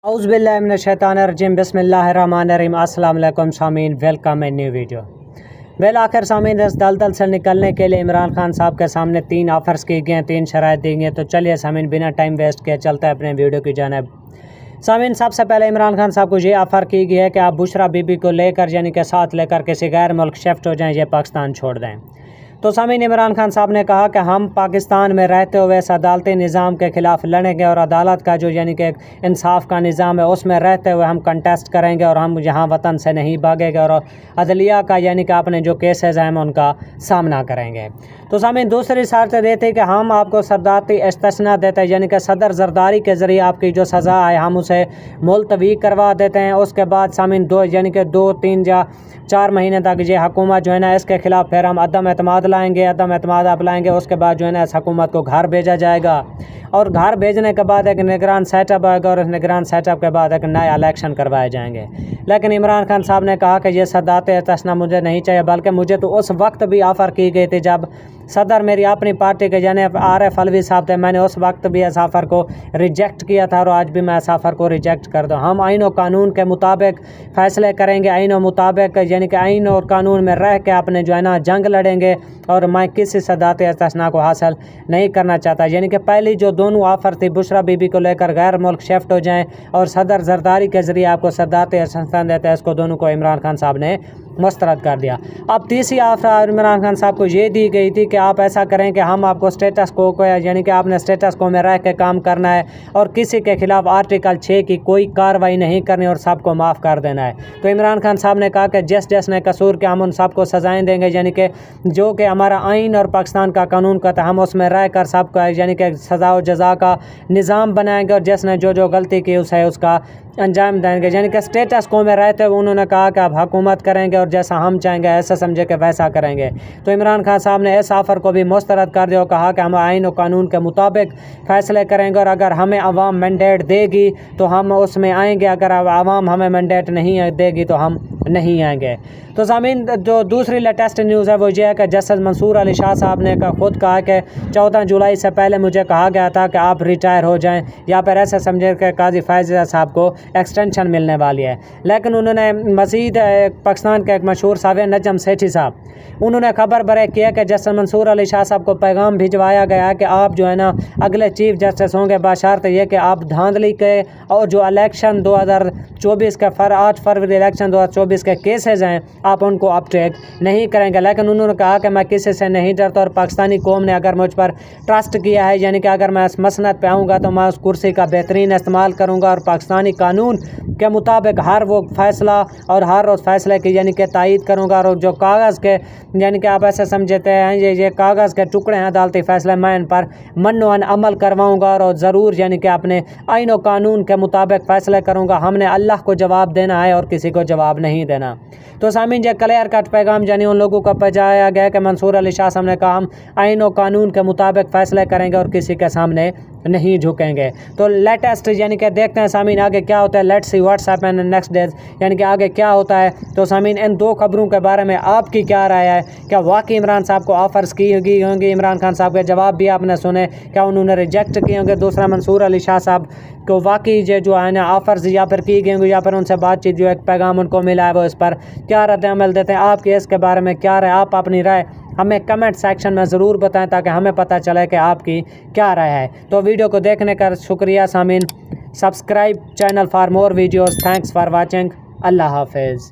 औज़ुबिल्लाहिमिनश्शैतानिर्रजीम बिस्मिल्लाहिर्रहमानिर्रहीम। अस्सलाम वालेकुम सामीन, वेलकम ए न्यू वीडियो। आखिर सामीन इस दलदल से निकलने के लिए इमरान खान साहब के सामने 3 ऑफ़र्स की गए हैं, 3 शराइत दी गई हैं। तो चलिए सामीन बिना टाइम वेस्ट किए चलते हैं अपने वीडियो की जानिब। सामीन सबसे पहले इमरान खान साहब को ये ऑफ़र की गई है कि आप बुशरा बीबी को लेकर यानी कि साथ लेकर किसी गैर मुल्क शिफ्ट हो जाएँ, ये पाकिस्तान छोड़ दें। तो सामीन इमरान खान साहब ने कहा कि हम पाकिस्तान में रहते हुए इस अदालती निज़ाम के ख़िलाफ़ लड़ेंगे और अदालत का जो यानी कि इंसाफ का निज़ाम है उसमें रहते हुए हम कंटेस्ट करेंगे और हम यहाँ वतन से नहीं भागेंगे और अदलिया का यानी कि आपने जो केसेस हैं हम उनका सामना करेंगे। तो सामीन दूसरी शर्त देते कि हम आपको सदारती इस्तिस्ना देते हैं, यानी कि सदर जरदारी के ज़रिए आपकी जो सज़ा है हम उसे मुलतवी करवा देते हैं। उसके बाद सामीन 2-3 या 4 महीने तक ये हुकूमत जो है ना इसके ख़िलाफ़ फिर हम अदम एतमाद लाएंगे, अदम एतमाद आप लाएंगे। उसके बाद जो है ना इस हुकूमत को घर भेजा जाएगा और घर भेजने के बाद एक निगरान सेटअप आएगा और इस निगरान सेटअप के बाद एक नए इलेक्शन करवाए जाएंगे। लेकिन इमरान खान साहब ने कहा कि ये सदारत इस्तिस्ना मुझे नहीं चाहिए, बल्कि मुझे तो उस वक्त भी ऑफ़र की गई थी जब सदर मेरी अपनी पार्टी के यानी आरिफ अलवी साहब थे। मैंने उस वक्त भी इस ऑफ़र को रिजेक्ट किया था और आज भी मैं इस ऑफ़र को रिजेक्ट कर दूँ। हम आइन और कानून के मुताबिक फ़ैसले करेंगे, आइन और मुताबिक यानी कि आइन और कानून में रह के अपने जो है ना जंग लड़ेंगे और मैं किसी सदारत इस्तिस्ना को हासिल नहीं करना चाहता। यानी कि पहली जो दोनों ऑफ़र थी बुशरा बीबी को लेकर गैर मुल्क शिफ्ट हो जाएं और सदर जरदारी के ज़रिए आपको सदारत इस्तिस्ना देते हैं, इसको दोनों को इमरान खान साहब ने मुस्तरद कर दिया। अब तीसरी ऑफ़र इमरान खान साहब को ये दी गई थी कि आप ऐसा करें कि हम आपको स्टेटस को यानी कि आपने स्टेटस को में रह के काम करना है और किसी के ख़िलाफ़ आर्टिकल 6 की कोई कार्रवाई नहीं करनी और सबको माफ़ कर देना है। तो इमरान खान साहब ने कहा कि जिसने कसूर के हम उन सबको सज़ाएँ देंगे, यानी कि जो कि हमारा आइन और पाकिस्तान का कानून का था हम उसमें रह कर सबका यानी कि सज़ा और जज़ा का निज़ाम बनाएंगे और जिसने जो गलती की उसे उसका अंजाम देंगे। यानी कि स्टेटस को में रहते हुए उन्होंने कहा कि आप हुकूमत करेंगे और जैसा हम चाहेंगे ऐसा समझे कि वैसा करेंगे। तो इमरान खान साहब ने इस ऑफ़र को भी मुस्तरद कर दिया और कहा कि हम आइन और कानून के मुताबिक फ़ैसले करेंगे और अगर हमें अवाम मैंडेट देगी तो हम उसमें आएंगे, अगर अवाम हमें मैंडेट नहीं देगी तो हम नहीं आएंगे। तो सामीन जो दूसरी लेटेस्ट न्यूज़ है वो ये है कि जस्टिस मंसूर अली शाह साहब ने खुद कहा कि 14 जुलाई से पहले मुझे कहा गया था कि आप रिटायर हो जाएं या फिर ऐसे समझे कि काजी फैज़ साहब को एक्सटेंशन मिलने वाली है। लेकिन उन्होंने मज़ीद पाकिस्तान के एक मशहूर सावे नजम सेठी साहब उन्होंने खबर बरेक किया कि जस्टिस मंसूर अली शाह साहब को पैगाम भिजवाया गया है कि आप जो है ना अगले चीफ जस्टिस होंगे बशर्त ये कि आप धांधली के और जो इलेक्शन 2024 के 8 फरवरी इलेक्शन 2024 के केसेस हैं आप उनको अपटेक नहीं करेंगे। लेकिन उन्होंने कहा कि मैं किसी से नहीं डरता और पाकिस्तानी कौम ने अगर मुझ पर ट्रस्ट किया है, यानी कि अगर मैं इस मसनद पे आऊँगा तो मैं उस कुर्सी का बेहतरीन इस्तेमाल करूँगा और पाकिस्तानी कानून के मुताबिक हर वो फैसला और हर उस फैसले की यानी कि तायीद करूँगा और जो कागज़ के यानी कि आप ऐसे समझते हैं ये कागज़ के टुकड़े हैं अदालती फ़ैसले, मैं इन पर मन्नो अमल करवाऊँगा और ज़रूर यानी कि अपने आइन और कानून के मुताबिक फ़ैसले करूँगा। हमने अल्लाह को जवाब देना है और किसी को जवाब नहीं देना। तो सामीन ये क्लियर कट पैगाम यानी उन लोगों को पहुँचाया गया कि मंसूर अली शाह साहब ने कहा हम आइन और कानून के मुताबिक फ़ैसले करेंगे और किसी के सामने नहीं झुकेंगे। तो लेटेस्ट यानी कि देखते हैं सामीन आगे क्या होता है। Let's see what's happen in next days, यानी कि आगे क्या होता है। तो सामीन इन 2 खबरों के बारे में आपकी क्या राय है? क्या वाकई इमरान साहब को ऑफ़र्स की होंगी? इमरान खान साहब के जवाब भी आपने सुने, क्या उन्होंने रिजेक्ट किए होंगे? दूसरा मंसूर अली शाह साहब को वाकई ये जो है ना ऑफ़र्स या फिर की गई होंगी या फिर उनसे बातचीत जो एक पैगाम उनको मिला है वो इस पर क्या रद्द अमल देते हैं? आपकी इसके बारे में क्या राय? आप अपनी राय हमें कमेंट सेक्शन में ज़रूर बताएं ताकि हमें पता चले कि आपकी क्या राय है। तो वीडियो को देखने का शुक्रिया Sameen. Subscribe channel for more videos. Thanks for watching. Allah हाफिज़।